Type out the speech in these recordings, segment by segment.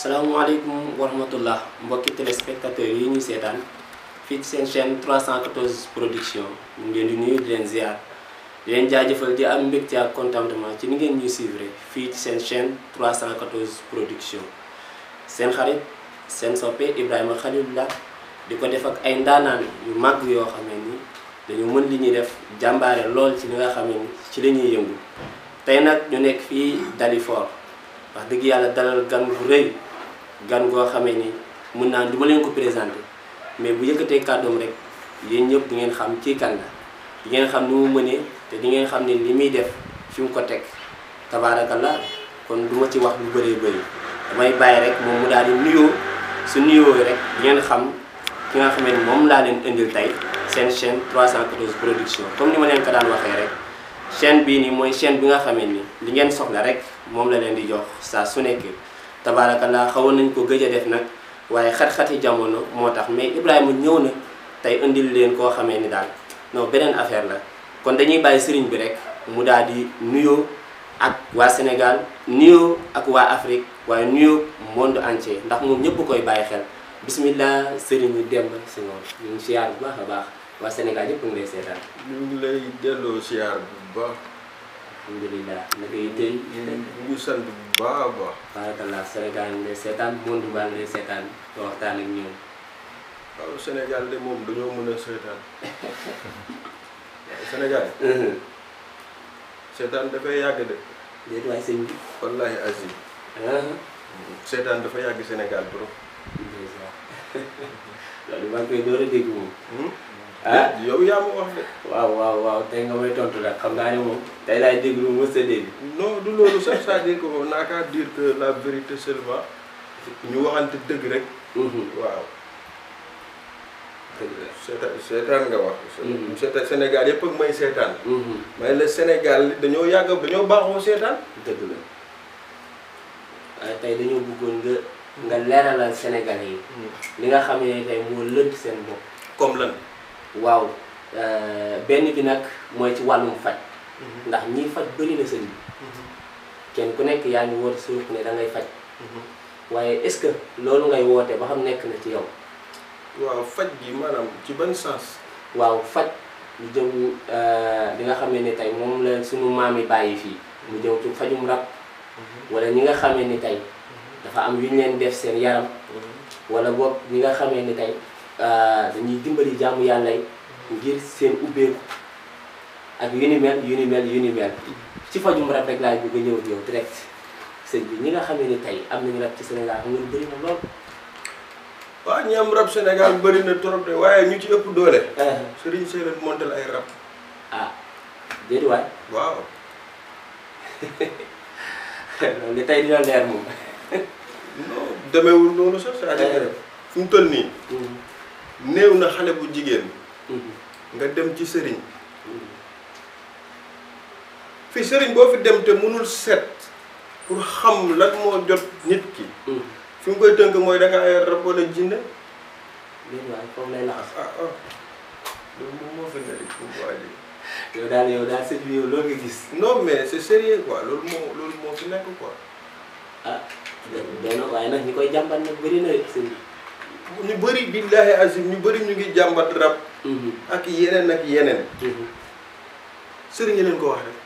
salaamaaleykum wa rahmatullah mbokki téléspectateurs yi ñuy seetaan fii ci seen chaîne 314 production ñu ngi leen di nuyu di leen ziar di leen jaajëfal di am mbégte ak contentement ci ni ngeen ñuy suivre fii ci seen chaîne 314 production seen xarit seen soppe Ibrahima Khalilullah di ko def ak ay ndaanaan yu màgg yoo xamee ni dañu mën li ñuy def jàmbaare lool ci li nga xamee ni ci la ñuy yëngu tey nag ñu nekk fii Dalifort wax dëgg yàlla dalal gan bu rëy gan goo xamee ni mun naa du ma leen ko présenté mais bu yëkkatee kàddoom rek yéen ñëpp di ngeen xam kii kan la di ngeen xam ni mu mënee te di ngeen xam ne li muy def fi mu ko teg tabaarakallah kon du ma ci wax lu bëree bëri damay bàyyi rek moom mu daal di nuyoo su nuyoo rek di ngeen xam ki nga xamee ni moom laa leen indil tey seen chaîne 314 production comme ni ma leen ko daan waxee rek chaîne bii nii mooy chaîne bi nga xamee ni li ngeen soxla rek moom la leen di jox saa su nekk tabaarakallah xawoon nañ ko gëj a def nag waaye xat-xati jamono moo tax mais Ibrahima ñëw na tey indil leen koo xamee ni daal non beneen affaire la kon dañuy bàyyi sëriñ bi rek mu daal di nuyoo ak waa Sénégal nuyoo ak waa Afrique waaye nuyoo monde entier ndax moom ñëpp koy bàyyi xel bismillah sëriñ yi Demba Senghor ñu ngi siyaar bu baax a baax waa Sénégal yëpp ngi lay seetaan. ñu ngi lay delloo siyaar bu baax. alhamdulilah naka yi tey ñu sant bu baax a baax. barakallah Sénégal ñu lay seetaan monde baa ngi lay seetaan nga waxtaan ak ñoom. waaw Sénégal de moom dañoo mën a seetaan waaw Sénégal. seetaan dafay yàgg de. déet waay sëñ bi. wallahi azim. seetaan dafa yàgg Sénégal bro. loolu maa ngi koy door a dégg moom. ah yow yaa ma wax de. waaw tey nga may tontu nag xam naa ne moom tey laay déglu mos a dégg. non du loolu sax c'est-à-dire que moom naa kaa dire que la vérité seulement ñu waxante dëgg rek. waaw. seetaan nga wax. seetaan Sénégal yëpp ak may seetaan. mais le Sénégal dañoo yàgg dañoo baaxoo seetaan. dëgg la waaye tey dañoo bëggoon nga leeralal Sénégalais yi. li nga xam ne tey moo lënt seen bopp. comme lan. waaw benn bi nag mooy ci wàllum faj. ndax ñiy faj bëri na sëñ bi. kenn ku nekk yaa ngi woote suuf ne da ngay faj. waaye est-ce que loolu ngay woote ba xam nekk na ci yow. waaw faj gi maanaam ci ban sens. waaw faj lu jëm li nga xam ne tey moom la suñu maam yi bàyyi fii. mu jëm ci fajum rab. wala ñi nga xamee ni tey dafa am yu ñu leen def seen yaram. wala boog ñi nga xamee ni tey dañuy dimbali jaamu yàlla yi ngir seen ubbeeku ak yu ni mel ci fajum rab rek laay bëgg a ñëw yow direct sëñ bi ñi nga xamee ni tey am nañu rab ci Sénégal xam nga lu bëri na lool. waaw ñi am rab Sénégal bëri na trop de waaye ñu ci ëpp doole. Serigne Seye leen montel ay rab. ah déedéet waay. waaw. loolu de tey dina leer moom. non demeewul noonu sax c'est-à-dire fu mu toll nii. néew na xale bu jigéen. nga dem ci sëriñ. fi sëriñ boo fi dem te mënul set pour xam lan moo jot nit ki. fi mu koy tënk mooy da nga ay rab wala jinne. déedéet waay foofu lay laxas. loolu moom moo fi nekk pour waa ji. yow daal sëñ bi yow loolu nga gis. non mais c'est sérieux quoi loolu moo fi nekk quoi. ah doy na waaye nag ñi koy jàmbat nag bëri na sëñ bi. ñu bëri billahi azim ñu bëri ñu ngi jàmbat rab. ak yeneen. sëriñ leen ko wax rek.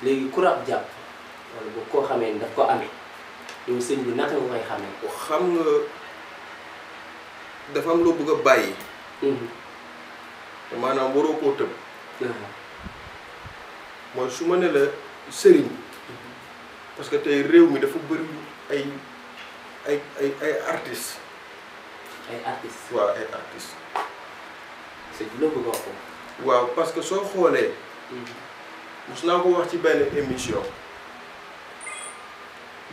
léegi ku rab jàpp wala bu koo xamee ni daf ko amee yow sëñ bi naka nga koy xamee. xam nga dafa am loo bëgg a bàyyi. maanaam waroo koo tëb. mooy su ma ne la sëriñ. parce que tey réew mi dafa bëri ay artistes. ay artistes. waaw ay artistes. sëñ bi loo bëgg a wax ko. waaw parce que soo xoolee. mos naa ko wax ci benn émission.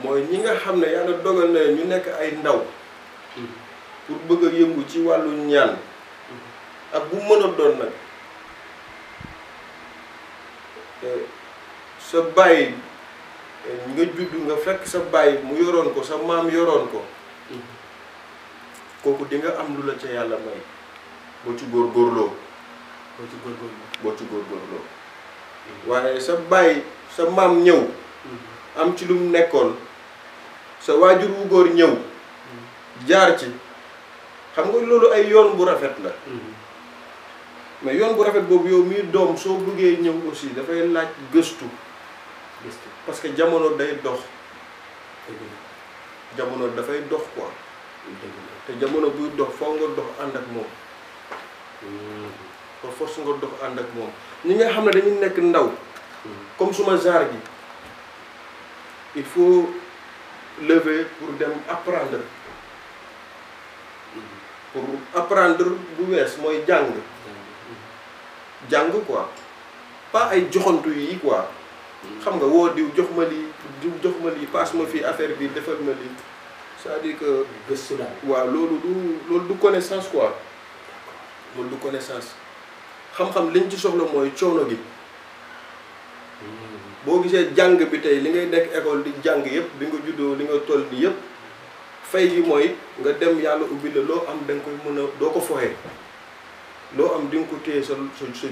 mooy ñi nga xam ne yàlla dogal na ñu nekk ay ndaw. pour bëgg a yëngu ci wàllu ñaan. ak bu mën a doon nag sa baay nga judd nga fekk sa baay mu yoroon ko sa maam yoroon ko. kooku di nga am lu la ca yàlla may. boo ci góorgóorloo. boo ci góorgóorloo. waaye sa baay sa maam ñëw. am ci lu mu nekkoon sa waajur wu góor ñëw jaar ci xam nga loolu ay yoon bu rafet la mais yoon bu rafet boobu yow mii doom soo bëggee ñëw aussi dafay laaj gëstu parce que jamono day dox jamono dafay dox quoi te jamono buy dox foo nga dox ànd ak moom par force nga dox ànd ak moom ñi nga xam ne dañuy nekk ndaw comme suma genre gi il faut lever pour dem apprendre bu wees mooy jàng quoi pas ay joxantu yi quoi xam nga woo diw jox ma lii passe ma fii affaire bi defal ma lii c'est-à-dire que gëstu daal waaw loolu du connaissance quoi loolu du connaissance xam-xam liñ ci soxla mooy coono gi boo gisee jàng bi tey li ngay nekk école di jàng yëpp bi nga juddoo li nga toll nii yëpp fay gi mooy nga dem yàlla ubbi la loo am da nga koy mën a doo ko foxee loo am di nga ko téye sa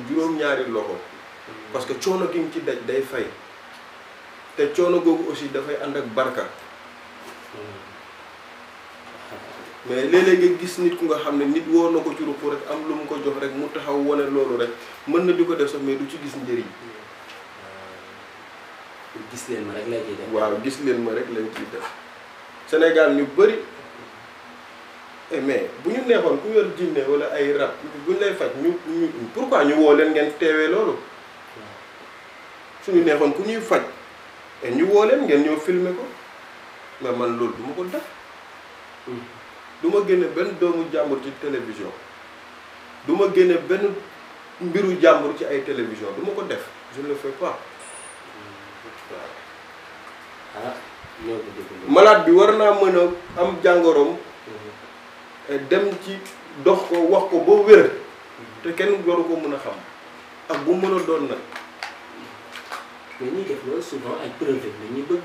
juróom-ñaari loxo parce que coono gi nga ci daj day fay te coono googu aussi dafay ànd ak barka mais léeg-léeg nga gis nit ku nga xam ne nit woo na ko ci rupp rek am lu mu ko jox rek mu taxaw wane loolu rek mën na di ko def sax mais du ci gis njëriñ. gis leen ma rek lañ ciy def. waaw gis leen ma rek lañ ciy def Sénégal ñu bëri mais bu ñu neexoon ku yor jinne wala ay rab bu ñu lay faj ñu pourquoi ñu woo leen ngeen teewee loolu suñu neexoon ku ñuy faj ñu woo leen ngeen ñëw filmer ko mais man loolu du ma ko def. du ma génne benn doomu jàmbur ci télévision du ma génne benn mbiru jàmbur ci ay télévision du ma ko def je ne le fais pas waaw. malade bi war naa mën a am jàngoroom dem ci dox ko wax ko ba wér te kenn waru ko mën a xam ak bu mën a doon nag. mais ñuy def loolu souvent ay preuve la ñuy bëgg.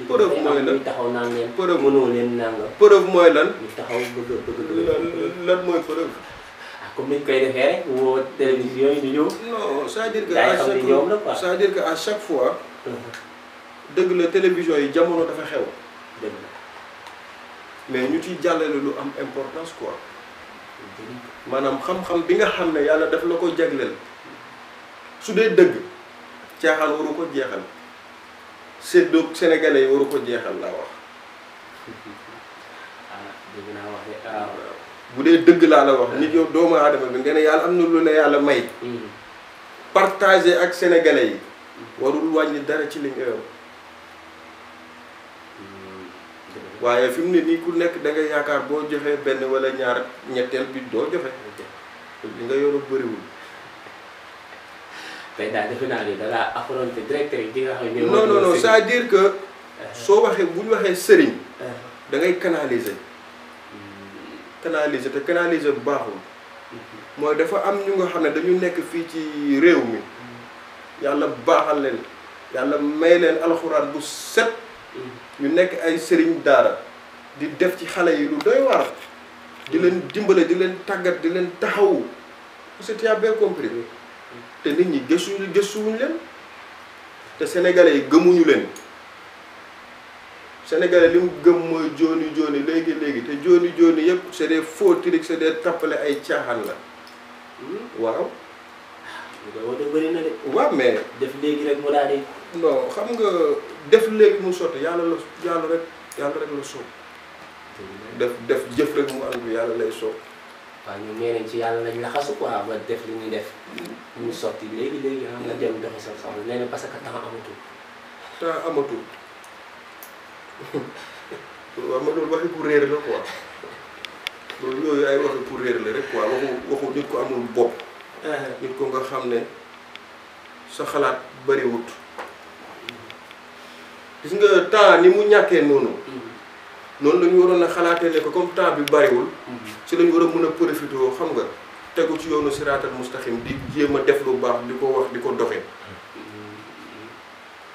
preuve mooy lan taxaw naan leen. preuve mënoo leen nanga. preuve mooy lan. ñu taxaw bëgg lan mooy preuve. ah comme ni ñu koy defee rek woo télévision yi ñu ñëw. non c'est-à-dire que daa xam ne ñoom la quoi. c'est-à-dire que à chaque fois. dëgg la télévision yi jamono dafa xew. dëgg la mais ñu ciy jàllale lu am importance quoi. maanaam xam-xam bi nga xam ne yàlla daf la ko jagleel su dee dëgg. caaxaan waru ko jeexal séddoo sénégalais yi waru ko jeexal laa wax. dégg naa wax de bu dee dëgg laa la wax nit yow doomu aadama bi nga ne yàlla am na lu la yàlla may. partager ak sénégalais yi. warul wàññi dara ci li nga yor. waaye fi mu ne nii ku nekk da nga yaakaar boo joxee benn wala ñaar ñetteel bi doo joxe. li nga yor bëriwul. tey daal defe naa ni da ngaa affronté directeur yi nga xam ne. non c'est-à-dire que soo waxee bu ñu waxee sëriñ. da ngay canaliser. canaliser te canaliser bu baaxul. mooy dafa am ñu nga xam ne dañu nekk fii ci réew mi. yàlla baaxal leen yàlla may leen alxuraan bu set. ñu nekk ay sëriñ daara di def ci xale yi lu doy war. di leen dimbale di leen tàggat di leen taxawu. parce que tu as bien compris. te nit ñi gëstuwuñu leen te sénégalais yi gëmuñu leen sénégalais li mu gëm mooy jooni léegi te jooni yëpp c'est des faux tricks c'est des tappale ay caaxaan la waaw. loolu bëri na de. waaw mais def léegi rek mu daal di. non xam nga def léegi mu sotti yàlla rek la soob. def jëf rek mu ànd yàlla lay soob. waaw ñun nee nañ ci yàlla lañ laxasu quoi ba def li ñuy def ñu sotti léegi xam nga dem doxi sa soxla nee na parce que temps amatul. temps amatul waaw ma loolu waxi pour réer la quoi loolu yooyu ay waxi pour réer la rek quoi waxu nit ko amul bopp. nit ko nga xam ne sa xalaat bariwut gis nga temps ni mu ñàkkee noonu. noonu la ñu waroon a xalaatee ne ko comme temps bi bariwul. ci la ñu war a mën a profité xam nga tegu ci yoonu siraatal mustaxim di jéem a def lu baax di ko wax di ko doxee.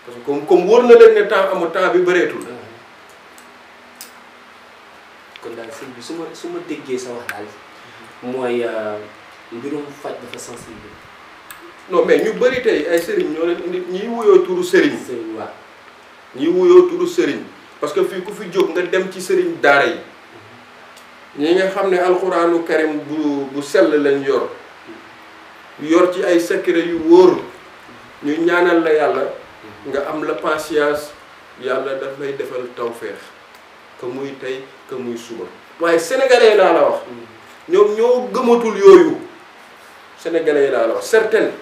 parce que comme wóor na leen ne temps amul temps bi bëreetul. kon daal sëñ bi su ma déggee sa wax daal mooy mbirum faj dafa sensible. non mais ñu bëri tey ay sëriñ ñoo leen indi ñiy wuyoo turu sëriñ. sëriñ waaw. ñiy wuyoo turu sëriñ. parce que fii ku fi jóg nga dem ci sëriñ daara yi ñi nga xam ne alxuraanu karim bu sell lañ yor ci ay secret yu wóor ñu ñaanal la yàlla nga am la patience yàlla daf lay defal tawféex que muy tey que muy suba waaye sénégalais laa la wax ñoom ñoo gëmatul yooyu sénégalais laa la wax certaines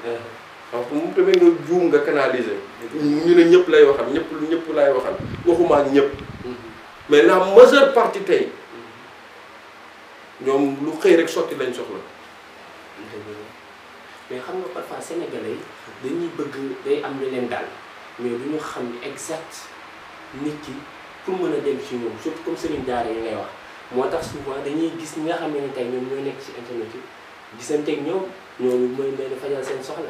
donc moom tamit nga juum nga canaliser ñu ne ñëpp lay waxal ñëpp lay waxal waxuma ak ñëpp mais la majeure partie tey ñoom lu xëy rek sotti lañ soxla. mais xam nga parfois sénégalais dañuy bëgg day am lu leen daal mais du ñu xam exact nit ki pour mën a dem ci ñoom surtout comme sëriñ daara yi ngay wax moo tax souvent dañuy gis ñi nga xam ne tey ñoom ñoo nekk ci internet yi gisanteeg ñoom ñooñu mooy leen fajal seen soxla.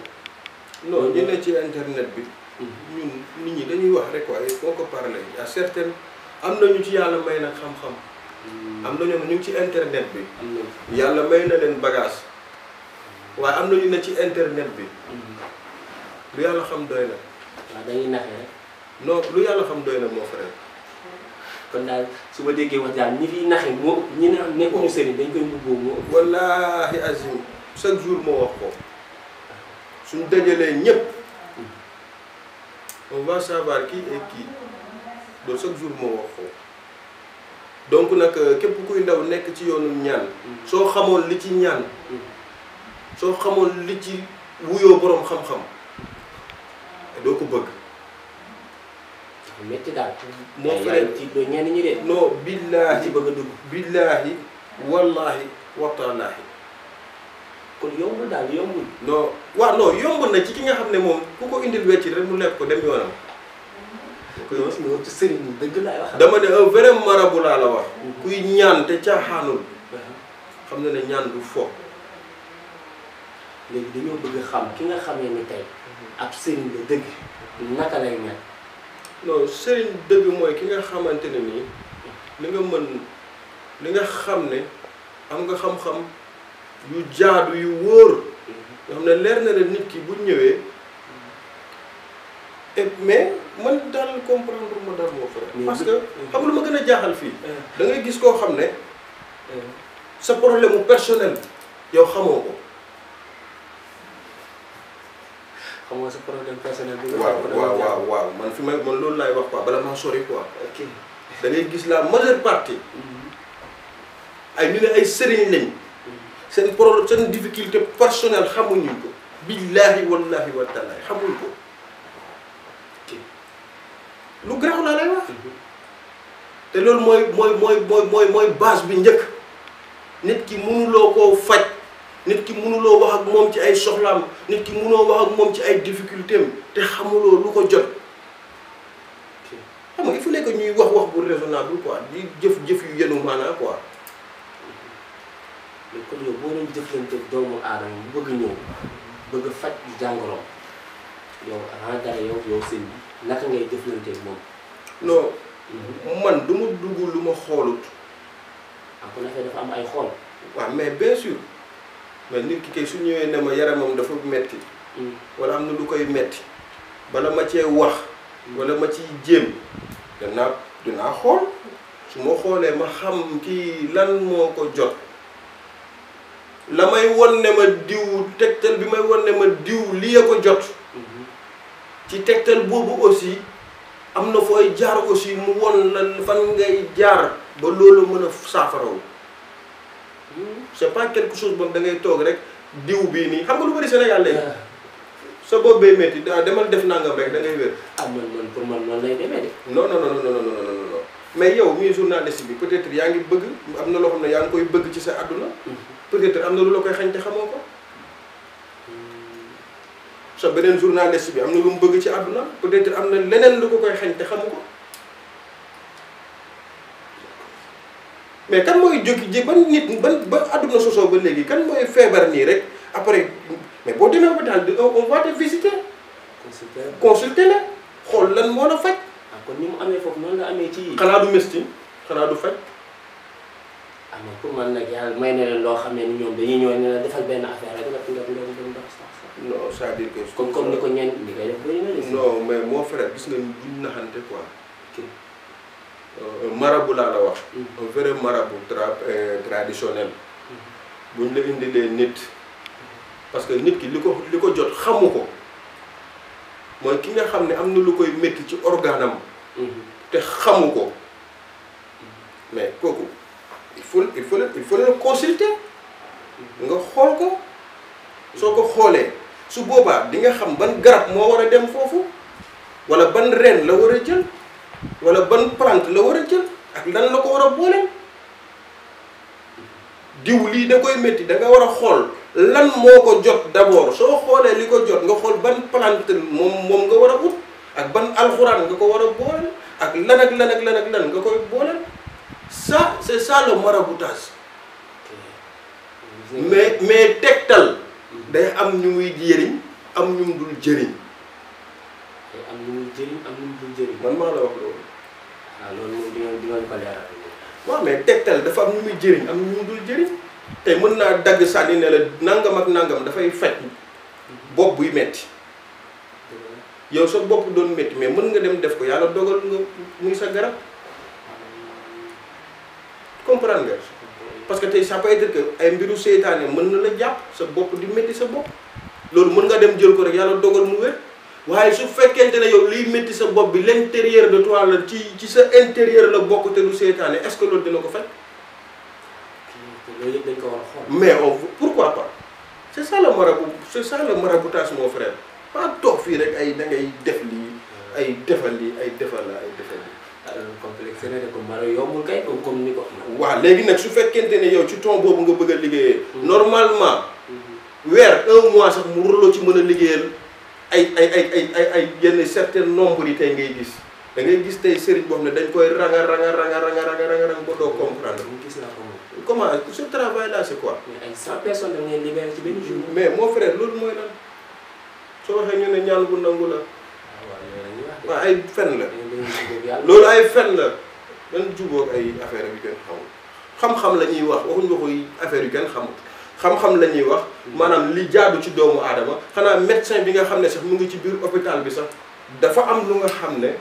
non ñu ne ci internet bi. ñun nit ñi dañuy wax rek waaye boo ko parlé à certaines am nañu ci yàlla may nag xam-xam. am na ñoom ñu ngi ci internet bi. yàlla may na leen bagage. waaye am na ñu ne ci internet bi. lu yàlla xam doy na. waaw dañuy naxee rek. non lu yàlla xam doy na moo frère. kon daal su ma déggee wax daal ñi fiy naxe moo ñi ne nekkuñu sëriñ dañ koy mbubboo moo ëpp. wallaahi azim chaque jour moo wax ko suñ dajalee ñëpp on va savoir qui est qui loolu chaque jour moo wax ko donc nag képp kuy ndaw nekk ci yoonu ñaan. soo xamoon li ci ñaan. soo xamoon li ci wuyoo boroom xam-xam doo ko bëgg. metti daal. moo frère ci ñenn ñi de. non billaahi ci bëgg a dugg. billaahi wallaahi wataalaahi. kon yombul daal yombul. non waaw non yombul na ci ki nga xam ne moom ku ko indil wecc rek mu lekk ko dem yoonam. non non ci sëriñ dëgg laay wax. dama ne un vrai marabout laa la wax. kuy ñaan te caaxaanul. xam na ne ñaan du fo. léegi dañoo bëgg xam ki nga xamee ni tey ab sëriñ la dëgg naka lay mel. non sëriñ dëgg mooy ki nga xamante ne nii li nga mën li nga xam ne am nga xam-xam yu jaadu yu wóor nga xam ne leer na la nit ki bu ñëwee mais man daal comprendre ma daal moo frère. parce que xam lu ma gën a jaaxal fii. da ngay gis koo xam ne sa problème mu personnel yow xamoo ko. xam nga sa problème personnel bi. waaw man fi man loolu laay wax quoi bala maa sori quoi. ok da ngay gis la majeure partie. ay ñu ne ay sëriñ lañ. seen problème seen difficulté personnelle xamuñu ko. billaahi wallaahi wa taala xamuñ ko. lu garaaw laa lay wax. te loolu mooy base bi njëkk. nit ki mënuloo koo faj. nit ki mënuloo wax ak moom ci ay soxlaam nit ki mënoo wax ak moom ci ay difficulté am te xamuloo lu ko jot. xam nga il faut que ñuy wax bu raisonnable quoi di jëf yu yenu maanaa quoi. mais kon yow boo doon jëflante doomu aadama bu bëgg ñëw bëgg faj jàngoroom yow avant dara yow sëñ bi naka ngay jëflante moom. non man du ma dugg lu ma xoolut. ah kon affaire dafa am ay xool. waaw mais bien sûr. mais nit ki kay su ñëwee ne ma yaramam dafa metti wala am na lu koy metti bala ma cee wax wala ma ciy jéem dinaa xool su ma xoolee ma xam kii lan moo ko jot la may won ne ma diw tegtal bi may won ne ma diw lii a ko jot ci tegtal boobu aussi am na fooy jaar aussi mu won la fan ngay jaar ba loolu mën a saafaraw c'est pas quelque chose boobu da ngay toog rek diw bii nii xam nga lu bari Sénégal léegi sa bopp bay métti demal def nangam rek da ngay wér. ah man pour man noonu lay demee de. non mais yow mii journaliste bi peut-être yaa ngi bëgg am na loo xam ne yaa ngi koy bëgg ci sa àdduna. peut-être am na lu la koy xañ te xamoo ko. sa beneen journaliste bi am na lu mu bëgg ci àdduna peut-être am na leneen lu ko koy xañ te xamu ko. mais kan mooy jógi ji ban nit ba àdduna sosoo ba léegi kan mooy feebar nii rek après mais boo demee hôpital on va te visiter. consulter la xool lan moo la faj. ah kon ni mu amee foofu noonu la amee ci. xanaa du mestin xanaa du faj. ah mais pour man nag yàlla may na leen loo xam ne ni ñoom dañuy ñëw ne la defal benn affaire rek nga ndox sax. non c'est-à-dire que. comme ni ko ñenn ñi koy def bëri na de. non mais moo frère gis nga buñ naxante quoi. un marabout laa la wax. un vrai marabout traditionnel. bu ñu la indilee nit. parce que nit ki li ko jot xamu ko mooy ki nga xam ne am na lu koy métti ci organam. te xamu ko mais kooku il faut le consulter. nga xool ko soo ko xoolee su boobaa di nga xam ban garab moo war a dem foofu wala ban reen la war a jël wala ban plante la war a jël ak lan la ko war a boole. diw lii da koy métti da nga war a xool lan moo ko jot d'abord soo xoolee li ko jot nga xool ban plante moom nga war a ut ak ban alxuraan nga ko war a boole ak lan ak lan ak lan ak lan nga koy boole. Ça c'est ça le maraboutage. mais tegtal day am ñu muy jëriñ am ñu mu dul jëriñ. am ñu muy jëriñ am ñu mu dul jëriñ. man maa la wax loolu. loolu moom di nga ko leeral. waaw mais tegtal dafa am ñu muy jëriñ am ñu mu dul jëriñ tey mën naa dagg sànni ne la nangam ak nangam dafay faj bopp buy metti yow sa bopp doon metti mais mën nga dem def ko yàlla dogal nga muy sa garab comprendre nga. parce que tey ça peut être que ay mbiru seytaane mën na la jàpp sa bopp di métti sa bopp loolu mën nga dem jël ko rek yàlla dogal mu wér waaye su fekkente ne yow liy métti sa bopp bi l'intérieur de toi la ci sa intérieur la bokk te du seytaane est-ce que loolu dina ko faj. loolu yëpp dañ ko war a xool. mais pourquoi pas c'est ça le maraboutage mon frère pas toog fii rek ay da ngay def lii ay defal lii ay defal la ay defal lii. complexe ne ko mara yombul kay comme ni ko. waaw léegi nag su fekkente ne yow ci ton boobu nga bëgg a liggéeyee. normalement weer 1 mois sax mu rëloo ci mën a liggéeyal ay yenn certain nombre yi tey ngay gis da ngay gis tey sëriñ boo xam ne dañ koy ranga ba doo comprendre. gis naa ko moom. comment ce travail là c'est quoi. mais ay 100 personnes da ngeen libéré ci benn jour. mais mon frère loolu mooy lan soo waxee ñu ne ñaan bu nangu la. waaw ay fen la. loolu ay fen la dañ jubóog ay affaire yu kenn xamul xam-xam la ñuy wax waxuñu waxuy affaire yu kenn xamul xam-xam la ñuy wax maanaam li jaadu ci doomu aadama xanaa médecin bi nga xam ne sax mu ngi ci biir hôpital bi sax dafa am lu nga xam ne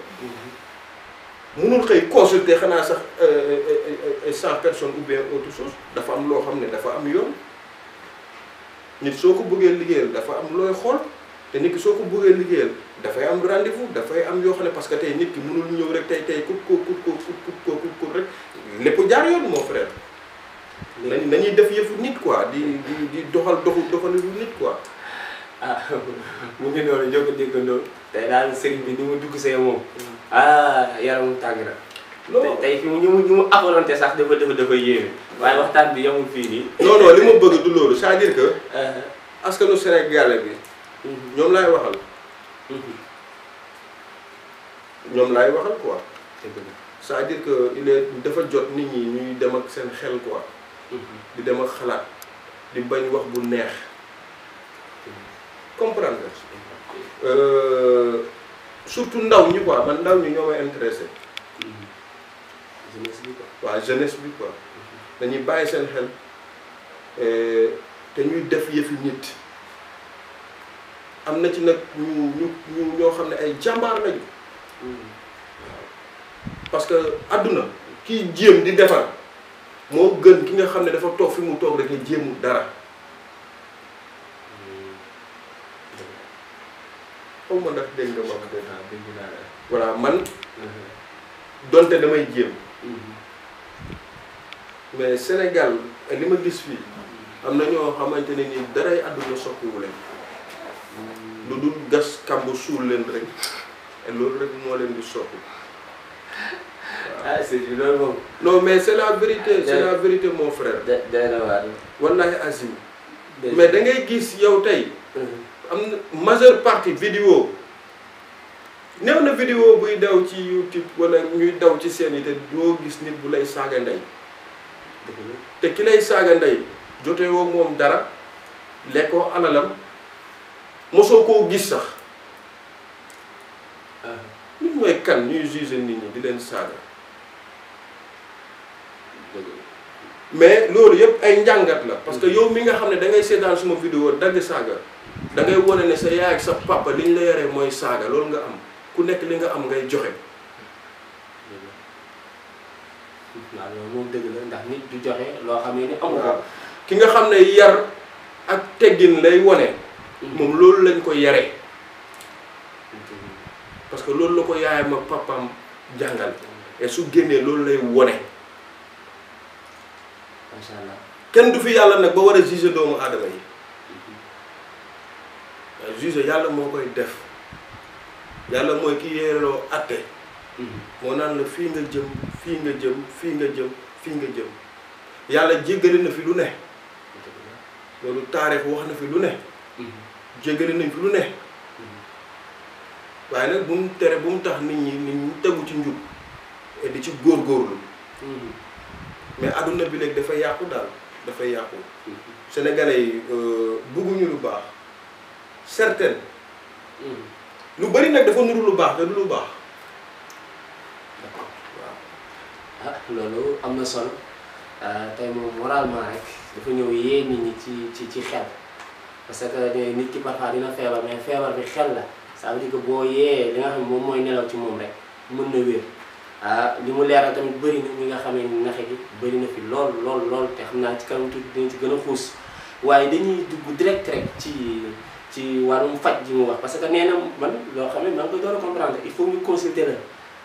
mënul xëy consulter xanaa sax 100 personnes ou bien autre chose dafa am loo xam ne dafa am yoon nit soo ko bëggee liggéeyal dafa am looy xool te nit ki soo ko bëggee liggéeyal dafay am rendez-vous dafay am yoo xam ne parce que tey nit ki mënul ñëw rek tey kut rek lépp jaar yoon mon frère. nañuy def yëfu nit quoi di doxalinu nit quoi. mu ngi noonu ñoo ko déggandoo. tey daal sëriñ bi ni mu dugg see moom. yaram tàng na. non tey fi ñu mu affronté sax dafa yéeme. waaye waxtaan bi yamul fii nii. non li ma bëgg du loolu c'est-à-dire que. askanu Sénégal bi. ñoom laay waxal. ñoom laay waxal quoi. c'est-à-dire que dafa jot nit ñi ñuy dem ak seen xel quoi. di dem ak xalaat di bañ wax bu neex. comprendre surtout ndaw ñi quoi man ndaw ñi ñoo may intéressé. jeunesse bi quoi. waaw jeunesse bi quoi. dañuy bàyyi seen xel te ñuy def yëfi nit. am na ci nag ñu ñoo xam ne ay jàmbaar lañu. parce que àdduna kiy jéem di defar moo gën ki nga xam ne dafa toog fi mu toog rek ne jéemul dara. xaw ma ndax dégg nga ma dégg naa voilà man donte damay jéem. mais Sénégal li ma gis fii am na ñoo xamante ne ni daray àdduna soppiwu leen. lu dul gas kàmb suul leen rek et loolu rek moo leen di soppi. c'est loolu moom. non mais c'est la vérité mon frère. wallahi azim. mais da ngay gis yow tey. am na majeure partie vidéo néew na vidéo buy daw ci YouTube wala ñuy daw ci seen yi te doo gis nit bu lay saaga ndey. te ki lay saaga ndey jotee woo moom dara lekkoo alalam mosoo koo gis sax. nit mooy kan ñuy juger nit ñi di leen saaga. mais loolu yëpp ay njàngat la parce que yow mi nga xam ne da ngay seetaan suma vidéo dagg saaga da ngay wane ne sa yaay ak sa papa li ñu la yaree mooy saaga loolu nga am ku nekk li nga am ngay joxe. waaw loolu moom dëgg la ndax nit du joxe loo xam ne ni amu ko. ki nga xam ne yar ak teggin lay wone moom loolu lañ ko yaree parce que loolu la ko yaayam ak papaam jàngal et su génnee loolu lay wone macha allah kenn du fi yàlla nag ba war a juger doomu aadama yi waaye juger yàlla moo koy def yàlla mooy ki yeeloo atte moo naan la fii nga jëm fii nga jëm fii nga jëm fii nga jëm yàlla jéggale na fi lu ne loolu taarix wax na fi lu ne jéggale nañ fi lu ne waaye nag bu mu tere bu mu tax nit ñi tegu ci njub et di ci góorgóorlu mais adduna bi léegi dafa yàqu daal dafa yàqu sénégalais yi bëgguñu lu baax certain lu bari nag dafa nuru lu baax te du lu baax d'accord waaw loolu am na solo tey moom moralement rek dafa ñëw yee nit ñi ci xel parce que nit ki parfois dina feebar mais feebar bi xel la ça veut dire que boo yee li nga xam ne moom mooy nelaw ci moom rek mën na wér li mu leeral tamit bëri na ñi nga xamee ni naxe gi bëri na fi lool te xam naa ci kanam tuuti dinañ ci gën a xuus waaye dañuy dugg direct rek ci wàllum faj ji mu wax parce que nee na man loo xam ne maa ngi koy door a comprendre il faut ñu consulter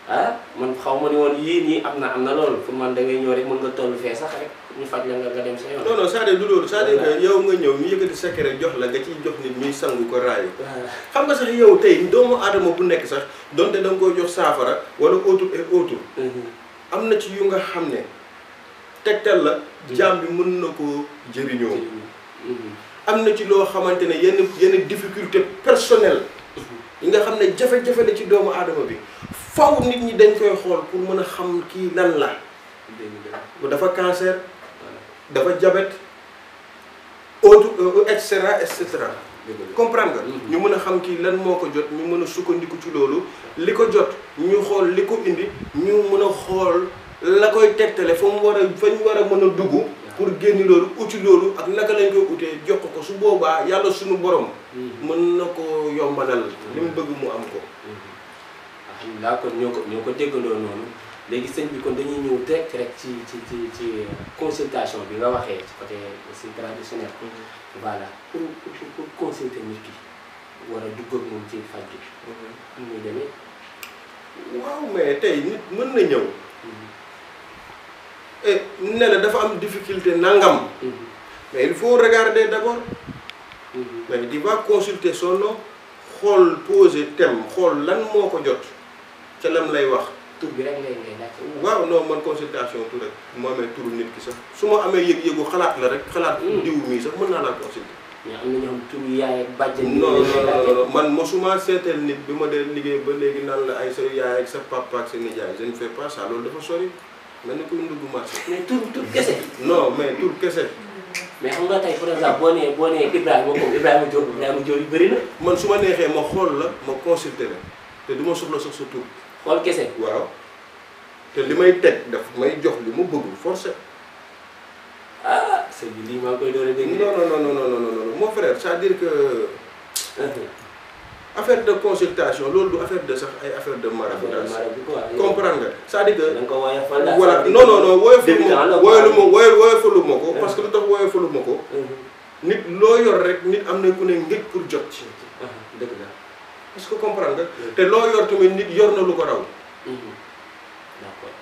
la man xaw ma ni woon yii nii am na loolu pour man da ngay ñëw rek mën nga toll fee sax rek ñu faj la nga dem sa yoon. non non c'est-à-dire du loolu c'est-à-dire que yow nga ñëw ñu yëkkati secret jox la nga ciy jox nit ñuy sangu ko raayu. xam nga sax yow tey doomu aadama bu nekk sax donte da nga koy jox saafara wala autre et autre. am na ci yu nga xam ne tegtal la. jaam bi mën na koo jëriñoo. am na ci loo xamante ne yenn difficulté personnelle yi nga xam ne jafe-jafe la ci doomu aadama bi faw nit ñi dañ koy xool pour mën a xam kii lan la. dafa cancer. dafa diabète autre et cetera. comprendre nga. ñu mën a xam kii lan moo ko jot ñu mën a sukkandiku ci loolu li ko jot ñu xool li ko indi ñu mën a xool la koy tegtale fa ñu war a mën a dugg pour génn loolu uti loolu ak naka lañ koy utee jox ko su boobaa yàlla suñu borom. mën na ko yombalal li mu bëgg mu am ko. alhamdulilah kon ñoo ko déggandoo noonu. léegi sëñ bi kon dañuy ñëw direct rek ci consultation bi nga waxee ci côté aussi traditionnel. voilà pour consulter nit ki war a dugg ak moom ci faj bi. am muy demee. waaw mais tey nit mën na ñëw. et ne la dafa am difficulté nangam. mais il faut regarder d'abord. mais tu vas consulter son nom xool poser thème xool lan moo ko jot ca lam lay wax. tur bi rek ngay laaj. waaw non man consultation tur rek moo amee turu nit ki sax su ma amee yëg-yëgu xalaat la rek xalaat diw mii sax mën naa laa consulter. mais am na ñoo xam turu yaay ak bàjjen. non man mosuma seeteel nit bi ma dee liggéey ba léegi naan la ay sa yaay ak sa papa ak sa nijaay je ne fais pas ça loolu dafa sori mel ni kuy ndugg marché. mais tur kese. non mais tur kese. mais xam nga tey par exemple boo nee Ibrahima comme Ibrahima Diop yu bëri na. man su ma neexee ma xool la ma consulter la te du ma soxla sax sa tur. xool kese. waaw te li may teg daf may jox li ma bëggul forcé. sëñ bi lii maa ngi koy doon dégg. non mon frère c'est-à-dire que affaire de consultation loolu du affaire de sax ay affaire de maraboutage. comprendre nga c'est-à-dire que. da nga ko woyofal daal voilà non woyofalu ma ko parce que lu tax woyofalu ma ko. nit loo yor rek nit am na ku ne ngëj pour jot ci. dëgg la. est-ce que comprendre nga. te loo yor tamit nit yor na lu ko raw. d'accord.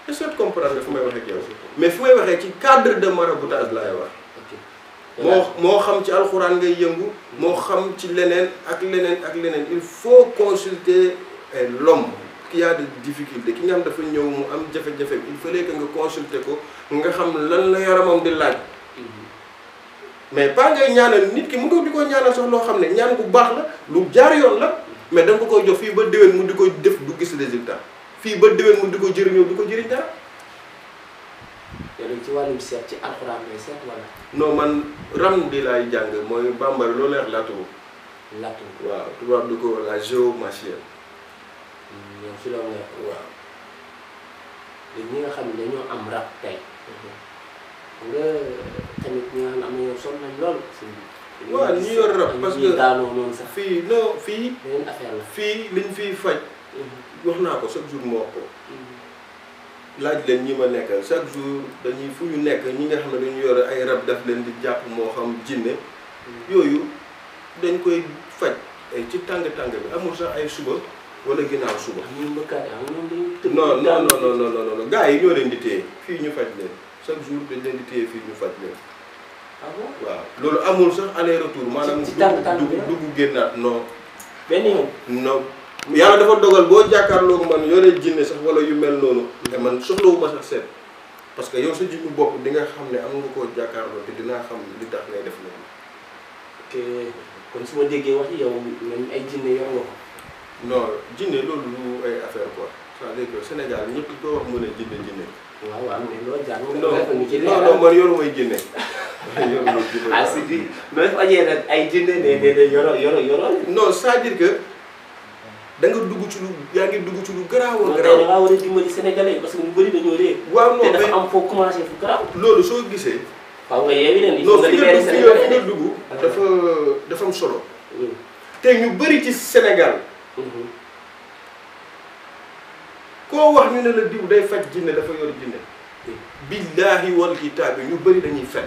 est-ce que comprendre nga fu may waxee ak yow mais fu may waxee ci cadre de maraboutage laay wax. moo xam ci alxuraan ngay yëngu. moo xam ci leneen ak leneen il faut consulter l'homme qui a des difficultés ki nga xam dafa ñëw mu am jafe-jafe il fallait que nga consulter ko nga xam lan la yaramam di laaj. mais pas ngay ñaanal nit ki mu ngi di ko ñaanal sax loo xam ne ñaan bu baax la lu jaar yoon la mais da nga ko koy jox fii ba déwén mu di ko def du gis résultat fii ba déwén mu di ko jëriñoo du ko jëriñ dara. yow ci wàllum seet ci alxuraan ngay seet wala. non man ram di laay jàng mooy bambara loolu leer laatu ko. laatu ko waaw tubaab du ko la géomatie. yow si loolu nga waaw. léegi ñi nga xam ne dañoo am rab tey. nga tamit ñi nga xam ne am na yow sonn nañ lool. waaw ñi yor rab parce que daanoo noonu sax. fii non fii. beneen affaire la. fii liñ fiy faj. wax naa ko chaque jour moo wax ko. laaj leen ñi ma nekkal chaque jour dañuy fu ñu nekk ñi nga xam ne dañu yore ay rab daf leen di jàpp moo xam jinne yooyu dañ koy faj ay ci tàng-tàng bi amul sax ay suba wala ginnaaw suba. non non non non non gars yi ñoo leen di téye fii ñu faj leen chaque jour dañ leen di téye fii ñu faj leen. ah bon waaw loolu amul sax aller retour maanaam. ci tàng-tàng bi dugg génnaat non. benn yoon. non yàlla dafa dogal boo jàkkaarloo man yore jinne sax wala yu mel noonu. te man soxlawuma sax seet parce que yow sa jikko bopp di nga xam ne am nga koo jàkkaarloo te dinaa xam li tax ngay def loolu. ok kon su ma déggee wax yow man ay jinne yor nga ko. non jinne loolu lu ay affaire quoi c'est-à-dire que Sénégal ñëpp ko wax mën a jinne. waaw waaw mais loolu jaar non non man yoru may jinne. yoru may jinne ah si di mais fajee nag ay jinne ne yoro non c'est-à-dire que da nga dugg ci lu yaa ngi dugg ci lu garaaw a garaaw. da ngaa war a dimbali sénégalais parce que ñu bëri dañoo réer. waaw non te dafa am foo commencé fu garaaw. loolu soo gisee. waaw nga yeewi leen il faut nga libéré fi nga dugg dafa am solo. te ñu bëri ci Sénégal. koo wax ñu ne la diw day faj jinne dafa yor jinne. billaahi wal kitaabi ñu bëri dañuy fen.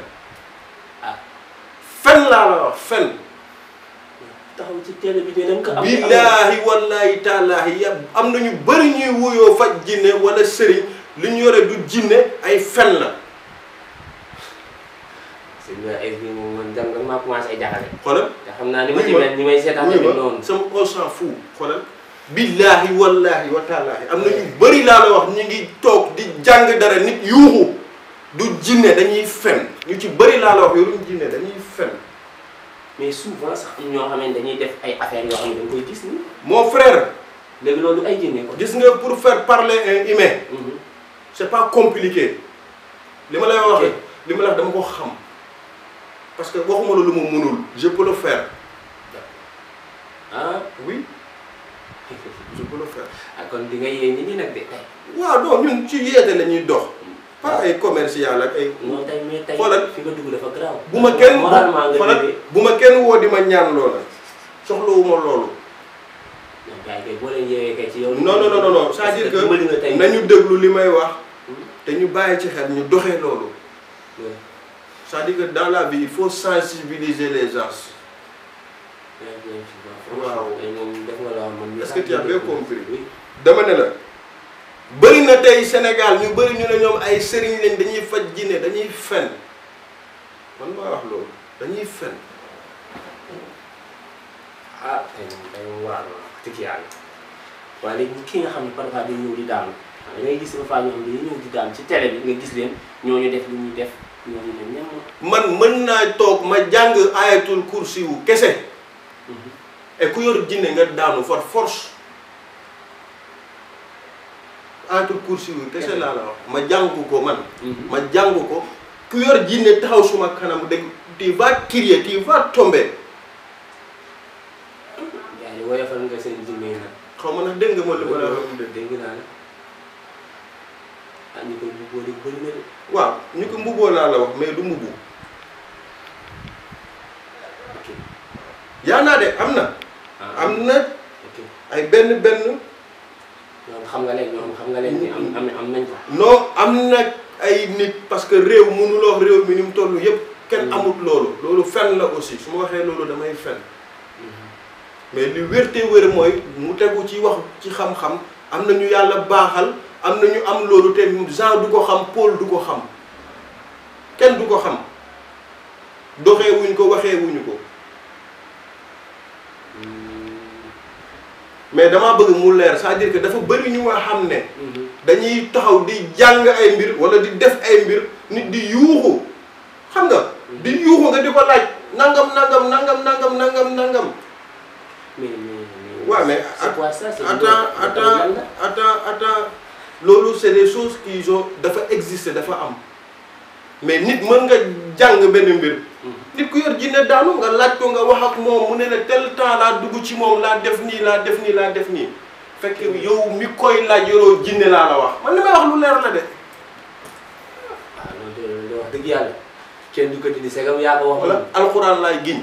ah fen laa la wax fen. taxaw ci télé bi de dem ko am. billaahi wallaahi taalaahi ya am na ñu bëri ñuy wuyoo faj jinne wala sëriñ li ñu yore du jinne ay fen la. c'est vrai ay bii moom man dem maa commencé ay jaxale. xoolal te xam naa ni ma ci mel ni may seetaan tamit noonu. sama on s'en fout xoolal. billaahi wallaahi wa taalaahi am na ñu bëri laa la wax ñu ngi toog di jàng dara nit yuuxu du jinne dañuy fen ñu ci bëri laa la wax yoruñ jinne dañuy fen. mais souvent sax am ñoo xam ne dañuy def ay affaires yoo xam ne da nga koy gis ni mon frère. léegi loolu ay jinne ko. gis nga pour faire parler un humain. c'est pas compliqué. li ma lay wax li ma la wax dama ko xam parce que waxuma la lu ma mënul je peux le faire. ah oui je peux le faire. ah kon di nga yee nit ñi nag de. waaw non ñun ci yeete la ñuy dox. pas ay commercial ak ay. non tey mais tey xoolal fi nga dugg dafa garaaw. bu ma kenn moralement nga xoolal jógee. bu ma kenn woo di ma ñaan loola soxlawuma loolu. non gars yi kay boo leen yeewee kay ci yow. non non non non c'est-à-dire que nañu déglu li may wax te ñu bàyyi ci xel ñu doxee loolu. c'est-à-dire que dans la vie il faut sensibiliser les gens. waaw est-ce que tu as bien compris. dama ne la bëri na tey Sénégal ñu bëri ñu ne ñoom ay sëriñ lañ dañuy faj jinne dañuy fen man maa wax loolu dañuy fen. ah tey moom waar na dëgg yàlla waaye léegi ki nga xam ne parfois day ñëw di daanu da ngay gis ba faa ñoo xam ne dañuy ñëw di daanu ci télé bi nga gis leen ñooñu def li ñuy def ñooñu ne ñam. man mën naa toog ma jàng ayatul kursi wu kese. et ku yor jinne nga daanu for force. ayatul kursi wu kese laa la wax ma jàng ko man. ma jàng ko ku yor jinne taxaw suma kanam dégg tu vas crier tu vas tomber. gars yi woyofal nga seen jinne yi nag. xaw ma nag dégg nga ma li ma la wax. dégg naa la ah ñu koy mbubboo léegi bëri na de. waaw ñu ko mbubboo laa la wax mais du mbubbu. ok yaa naa de am na. am na ok ay benn. ñoom xam nga leen ni am nañ ko. non am na ay nit parce que réew mënuloo wax réew mi ni mu toll yëpp. kenn amut loolu. loolu fen la aussi su ma waxee loolu damay fen. mais li wérte wér mooy mu tegu ci wax ci xam-xam am na ñu yàlla baaxal am na ñu am loolu te Jean du ko xam Paul du ko xam kenn du ko xam doxee wuñ ko waxee wuñu ko mais damaa bëgg mu leer c'est-à-dire que dafa bëri ñu nga xam ne dañuy taxaw di jàng ay mbir wala di def ay mbir nit di yuuxu xam nga di yuuxu nga di ko laaj nangam waaw mais c'est quoi ça? attends loolu c'est des choses qui ont dafa exister dafa am mais nit mën nga jàng benn mbir nit ku yor jinne daanu nga laaj ko nga wax ak moom mu ne la tel temps laa dugg ci moom laa def nii fekk yow mi koy laaj yoroo jinne laa la wax man li may wax lu leer la de. waaw loolu wax dëgg yàlla kenn du ko dindi segam yaa ko wax. wala alxuraan laay giñ